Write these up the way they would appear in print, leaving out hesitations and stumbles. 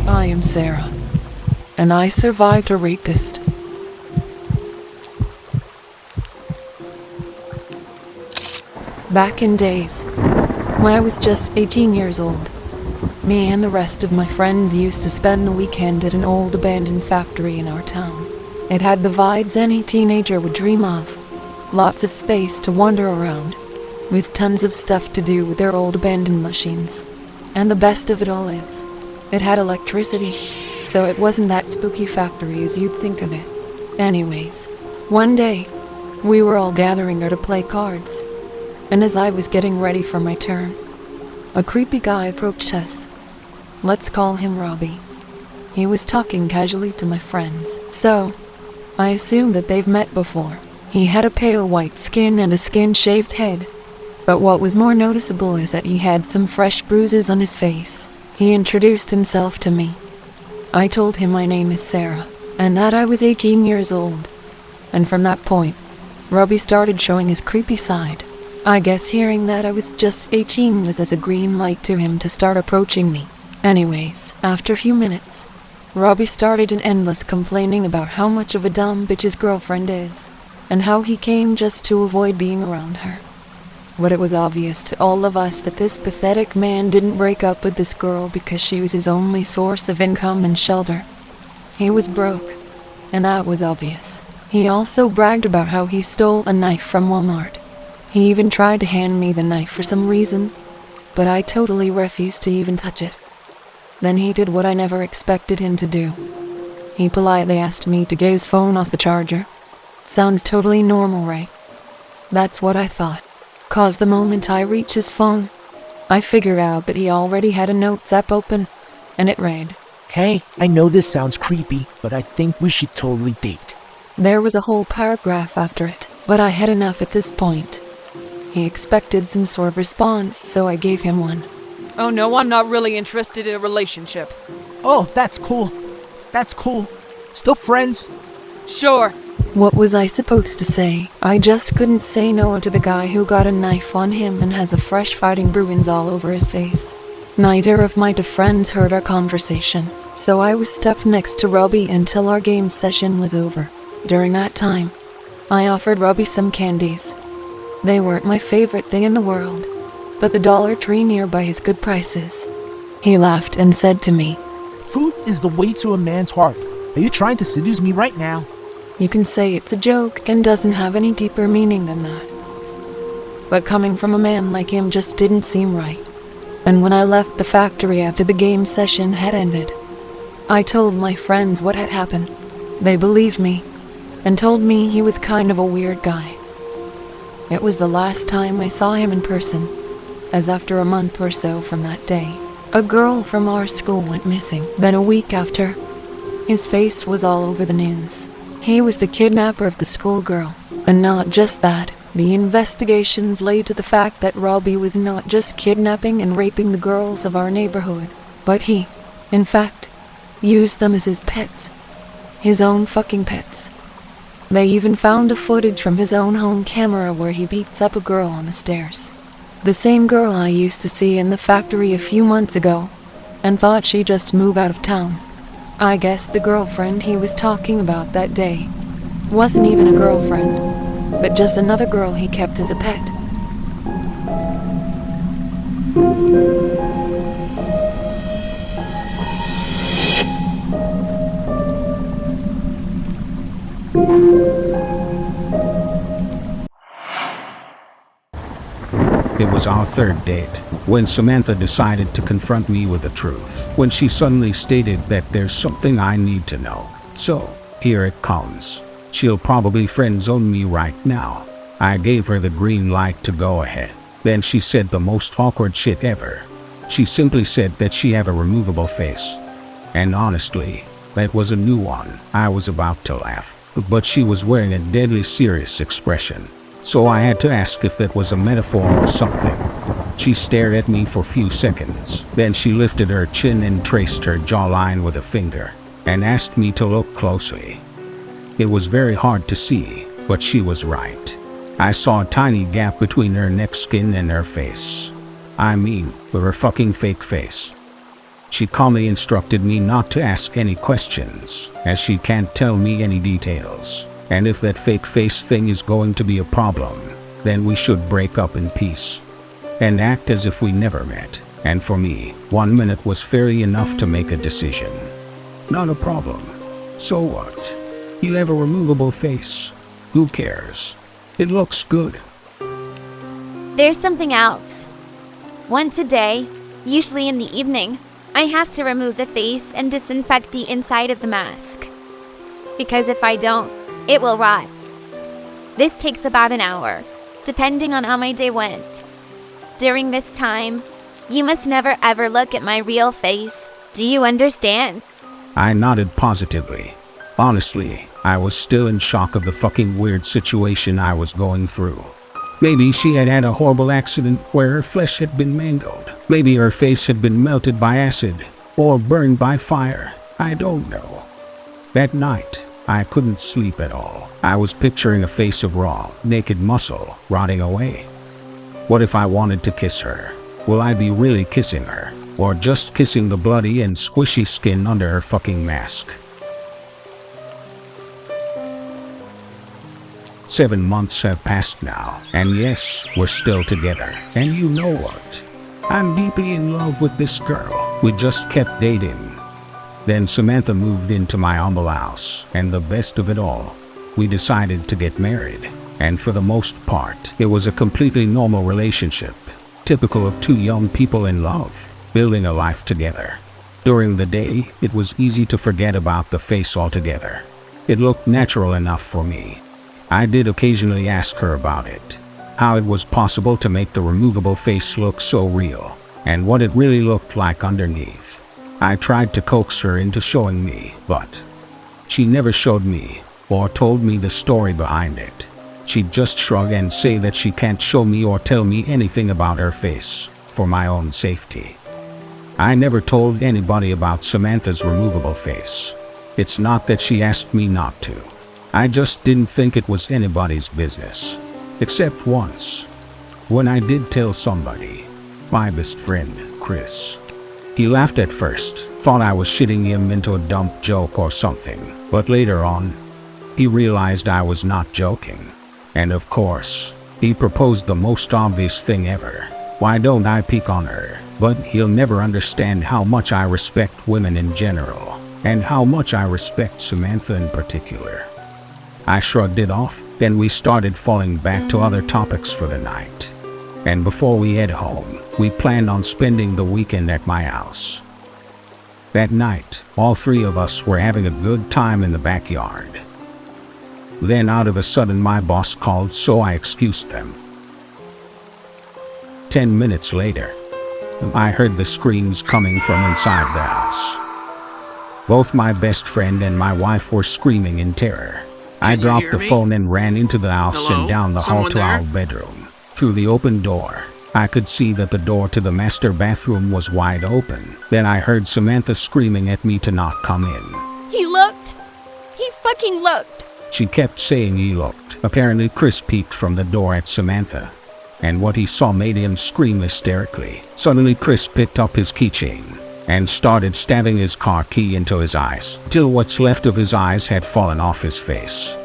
I am Sarah, and I survived a rapist. Back in days, when I was just 18 years old, me and the rest of my friends used to spend the weekend at an old abandoned factory in our town. It had the vibes any teenager would dream of. Lots of space to wander around, with tons of stuff to do with their old abandoned machines. And the best of it all is, it had electricity, so it wasn't that spooky factory as you'd think of it. Anyways, one day, we were all gathering there to play cards, and as I was getting ready for my turn, a creepy guy approached us. Let's call him Robbie. He was talking casually to my friends, so I assumed that they've met before. He had a pale white skin and a skin-shaved head, but what was more noticeable is that he had some fresh bruises on his face. He introduced himself to me. I told him my name is Sarah, and that I was 18 years old. And from that point, Robbie started showing his creepy side. I guess hearing that I was just 18 was as a green light to him to start approaching me. Anyways, after a few minutes, Robbie started an endless complaining about how much of a dumb bitch his girlfriend is, and how he came just to avoid being around her. But it was obvious to all of us that this pathetic man didn't break up with this girl because she was his only source of income and shelter. He was broke, and that was obvious. He also bragged about how he stole a knife from Walmart. He even tried to hand me the knife for some reason, but I totally refused to even touch it. Then he did what I never expected him to do. He politely asked me to get his phone off the charger. Sounds totally normal, right? That's what I thought, 'cause the moment I reached his phone, I figured out that he already had a notes app open, and it read, "Hey, I know this sounds creepy, but I think we should totally date." There was a whole paragraph after it, but I had enough at this point. He expected some sort of response, so I gave him one. Oh no, I'm not really interested in a relationship. "Oh, that's cool. That's cool. Still friends?" Sure. What was I supposed to say? I just couldn't say no to the guy who got a knife on him and has a fresh fighting bruise all over his face. Neither of my two friends heard our conversation, so I was stuck next to Robbie until our game session was over. During that time, I offered Robbie some candies. They weren't my favorite thing in the world, but the Dollar Tree nearby has good prices. He laughed and said to me, "Food is the way to a man's heart. Are you trying to seduce me right now?" You can say it's a joke and doesn't have any deeper meaning than that. But coming from a man like him just didn't seem right. And when I left the factory after the game session had ended, I told my friends what had happened. They believed me and told me he was kind of a weird guy. It was the last time I saw him in person, as after a month or so from that day, a girl from our school went missing. Then a week after, his face was all over the news. He was the kidnapper of the schoolgirl. And not just that, the investigations led to the fact that Robbie was not just kidnapping and raping the girls of our neighborhood, but he, in fact, used them as his pets. His own fucking pets. They even found a footage from his own home camera where he beats up a girl on the stairs. The same girl I used to see in the factory a few months ago, and thought she'd just move out of town. I guess the girlfriend he was talking about that day wasn't even a girlfriend, but just another girl he kept as a pet. It was our third date when Samantha decided to confront me with the truth, when she suddenly stated that there's something I need to know. So, here it comes. She'll probably friend-zone me right now. I gave her the green light to go ahead. Then she said the most awkward shit ever. She simply said that she had a removable face. And honestly, that was a new one. I was about to laugh, but she was wearing a deadly serious expression. So I had to ask if that was a metaphor or something. She stared at me for a few seconds. Then she lifted her chin and traced her jawline with a finger, and asked me to look closely. It was very hard to see, but she was right. I saw a tiny gap between her neck skin and her face. I mean, with her fucking fake face. She calmly instructed me not to ask any questions, as she can't tell me any details. And if that fake face thing is going to be a problem, then we should break up in peace and act as if we never met. And for me, 1 minute was fairly enough to make a decision. Not a problem. So what? You have a removable face. Who cares? It looks good. There's something else. Once a day, usually in the evening, I have to remove the face and disinfect the inside of the mask. Because if I don't, it will rot. This takes about an hour, depending on how my day went. During this time, you must never ever look at my real face. Do you understand? I nodded positively. Honestly, I was still in shock of the fucking weird situation I was going through. Maybe she had had a horrible accident where her flesh had been mangled. Maybe her face had been melted by acid or burned by fire. I don't know. That night, I couldn't sleep at all. I was picturing a face of raw, naked muscle rotting away. What if I wanted to kiss her? Will I be really kissing her? Or just kissing the bloody and squishy skin under her fucking mask? 7 months have passed now, and yes, we're still together. And you know what? I'm deeply in love with this girl. We just kept dating. Then Samantha moved into my humble house, and the best of it all, we decided to get married. And for the most part, it was a completely normal relationship, typical of two young people in love, building a life together. During the day, it was easy to forget about the face altogether. It looked natural enough for me. I did occasionally ask her about it, how it was possible to make the removable face look so real, and what it really looked like underneath. I tried to coax her into showing me, but she never showed me or told me the story behind it. She'd just shrug and say that she can't show me or tell me anything about her face for my own safety. I never told anybody about Samantha's removable face. It's not that she asked me not to. I just didn't think it was anybody's business. Except once, when I did tell somebody, my best friend, Chris. He laughed at first, thought I was shitting him into a dumb joke or something, but later on, he realized I was not joking. And of course, he proposed the most obvious thing ever. Why don't I pick on her? But he'll never understand how much I respect women in general, and how much I respect Samantha in particular. I shrugged it off, then we started falling back to other topics for the night. And before we head home, we planned on spending the weekend at my house. That night, all three of us were having a good time in the backyard. Then out of a sudden my boss called, so I excused them. 10 minutes later, I heard the screams coming from inside the house. Both my best friend and my wife were screaming in terror. I dropped the phone and ran into the house Hello? and down the hall to our bedroom. Through the open door, I could see that the door to the master bathroom was wide open. Then I heard Samantha screaming at me to not come in. He looked. He fucking looked. She kept saying he looked. Apparently Chris peeked from the door at Samantha, and what he saw made him scream hysterically. Suddenly Chris picked up his keychain and started stabbing his car key into his eyes, till what's left of his eyes had fallen off his face,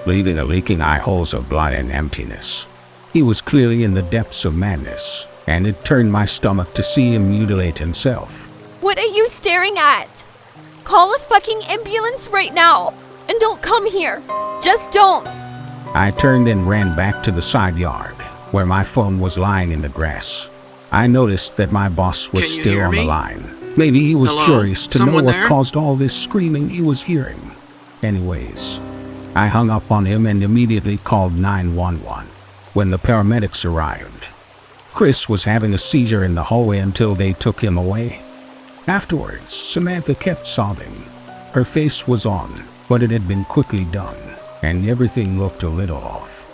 leaving a leaking eye holes of blood and emptiness. He was clearly in the depths of madness, and it turned my stomach to see him mutilate himself. What are you staring at? Call a fucking ambulance right now. And don't come here. Just don't. I turned and ran back to the side yard, where my phone was lying in the grass. I noticed that my boss was Can you still hear on the me? line. Maybe he was Hello? curious to know Someone what there? caused all this screaming he was hearing. Anyways, I hung up on him and immediately called 911 when the paramedics arrived. Chris was having a seizure in the hallway until they took him away. Afterwards, Samantha kept sobbing. Her face was on, but it had been quickly done, and everything looked a little off.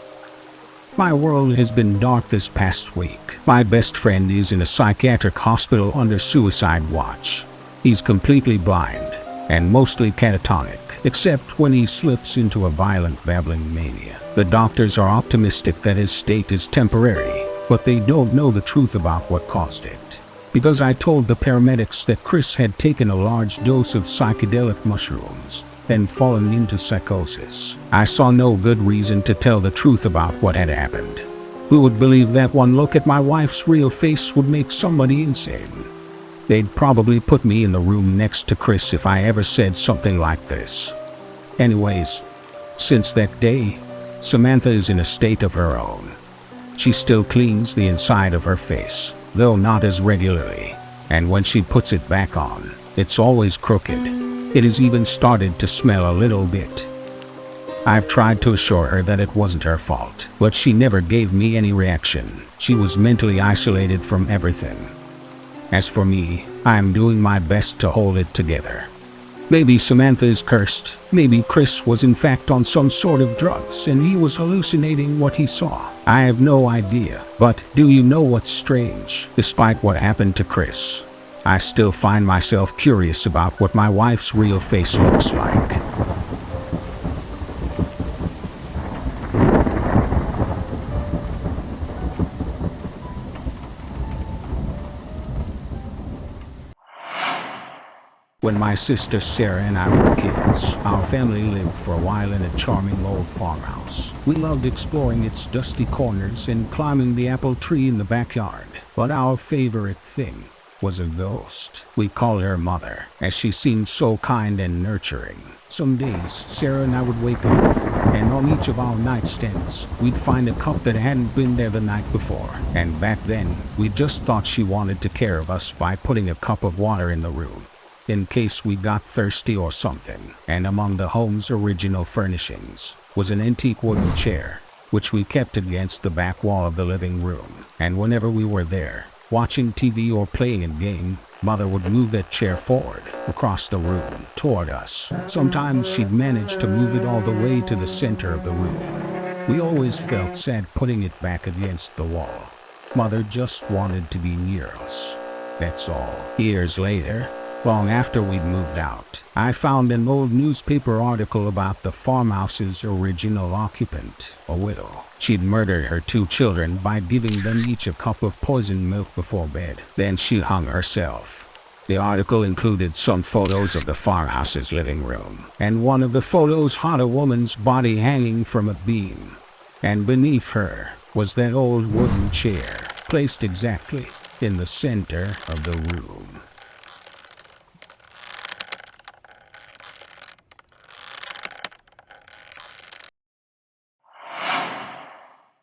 My world has been dark this past week. My best friend is in a psychiatric hospital under suicide watch. He's completely blind and mostly catatonic, except when he slips into a violent babbling mania. The doctors are optimistic that his state is temporary, but they don't know the truth about what caused it. because I told the paramedics that Chris had taken a large dose of psychedelic mushrooms and fallen into psychosis. I saw no good reason to tell the truth about what had happened. Who would believe that one look at my wife's real face would make somebody insane? They'd probably put me in the room next to Chris if I ever said something like this. Anyways, since that day, Samantha is in a state of her own. She still cleans the inside of her face, though not as regularly, and when she puts it back on, it's always crooked. It has even started to smell a little bit. I've tried to assure her that it wasn't her fault, but she never gave me any reaction. She was mentally isolated from everything. As for me, I'm doing my best to hold it together. Maybe Samantha is cursed. Maybe Chris was in fact on some sort of drugs and he was hallucinating what he saw. I have no idea. But do you know what's strange? Despite what happened to Chris, I still find myself curious about what my wife's real face looks like. When my sister Sarah and I were kids, our family lived for a while in a charming old farmhouse. We loved exploring its dusty corners and climbing the apple tree in the backyard. But our favorite thing was a ghost. We called her Mother, as she seemed so kind and nurturing. Some days, Sarah and I would wake up, and on each of our nightstands, we'd find a cup that hadn't been there the night before. And back then, we just thought she wanted to take care of us by putting a cup of water in the room, in case we got thirsty or something. And among the home's original furnishings was an antique wooden chair, which we kept against the back wall of the living room. And whenever we were there, watching TV or playing a game, Mother would move that chair forward, across the room, toward us. Sometimes she'd manage to move it all the way to the center of the room. We always felt sad putting it back against the wall. Mother just wanted to be near us. That's all. Years later, long after we'd moved out, I found an old newspaper article about the farmhouse's original occupant, a widow. She'd murdered her 2 children by giving them each a cup of poisoned milk before bed. Then she hung herself. The article included some photos of the farmhouse's living room, and one of the photos had a woman's body hanging from a beam. And beneath her was that old wooden chair, placed exactly in the center of the room.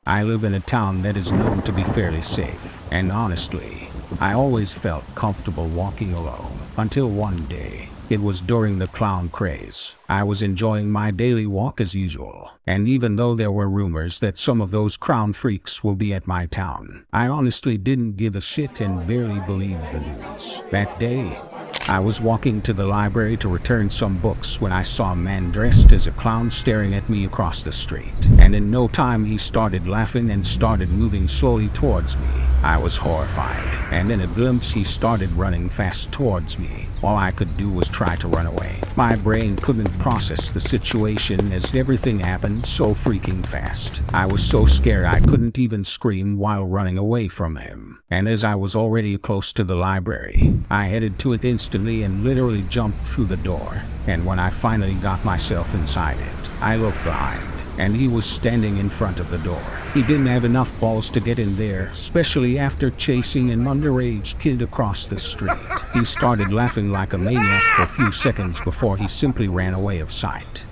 I live in a town that is known to be fairly safe, and honestly, I always felt comfortable walking alone. Until one day, it was during the clown craze. I was enjoying my daily walk as usual, and even though there were rumors that some of those clown freaks will be at my town, I honestly didn't give a shit and barely believed the news. That day, I was walking to the library to return some books when I saw a man dressed as a clown staring at me across the street. And in no time he started laughing and started moving slowly towards me. I was horrified, and in a glimpse he started running fast towards me. All I could do was try to run away. My brain couldn't process the situation as everything happened so freaking fast. I was so scared I couldn't even scream while running away from him. And as I was already close to the library, I headed to it instantly and literally jumped through the door. And when I finally got myself inside it, I looked behind, and he was standing in front of the door. He didn't have enough balls to get in there, especially after chasing an underage kid across the street. He started laughing like a maniac for a few seconds before he simply ran away of sight.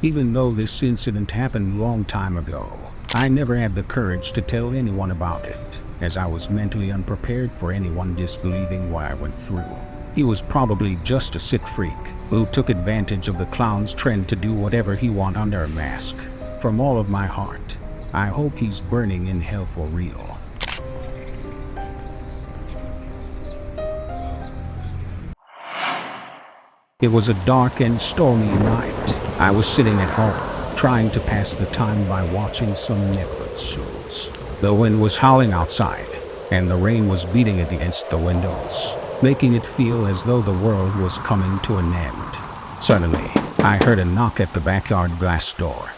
Even though this incident happened a long time ago, I never had the courage to tell anyone about it, as I was mentally unprepared for anyone disbelieving what I went through. He was probably just a sick freak who took advantage of the clown's trend to do whatever he wanted under a mask. From all of my heart, I hope he's burning in hell for real. It was a dark and stormy night. I was sitting at home, trying to pass the time by watching some Netflix shows. The wind was howling outside, and the rain was beating against the windows, making it feel as though the world was coming to an end. Suddenly, I heard a knock at the backyard glass door.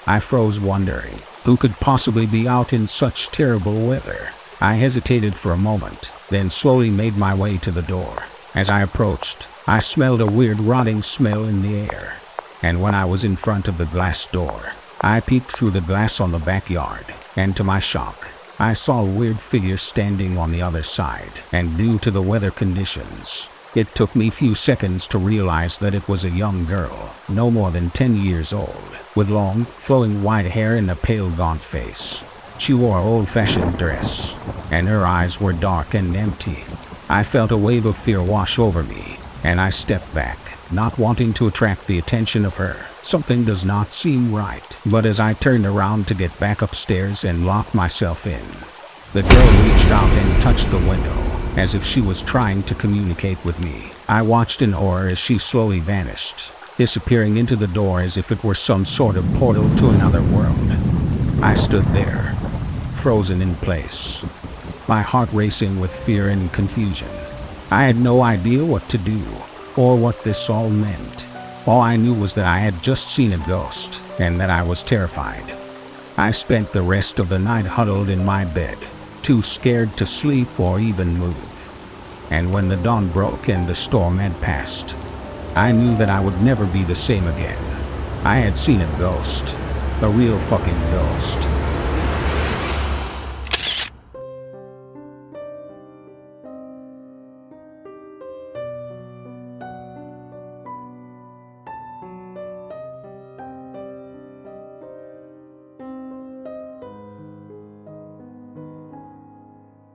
I froze, wondering who could possibly be out in such terrible weather. I hesitated for a moment, then slowly made my way to the door. As I approached, I smelled a weird rotting smell in the air. And when I was in front of the glass door, I peeked through the glass on the backyard, and to my shock, I saw a weird figure standing on the other side, and due to the weather conditions, it took me few seconds to realize that it was a young girl, no more than 10 years old, with long, flowing white hair and a pale, gaunt face. She wore an old-fashioned dress, and her eyes were dark and empty. I felt a wave of fear wash over me, and I stepped back, not wanting to attract the attention of her. Something does not seem right. But as I turned around to get back upstairs and lock myself in, the girl reached out and touched the window, as if she was trying to communicate with me. I watched in horror as she slowly vanished, disappearing into the door as if it were some sort of portal to another world. I stood there, frozen in place, my heart racing with fear and confusion. I had no idea what to do, or what this all meant. All I knew was that I had just seen a ghost, and that I was terrified. I spent the rest of the night huddled in my bed, too scared to sleep or even move. And when the dawn broke and the storm had passed, I knew that I would never be the same again. I had seen a ghost, a real fucking ghost.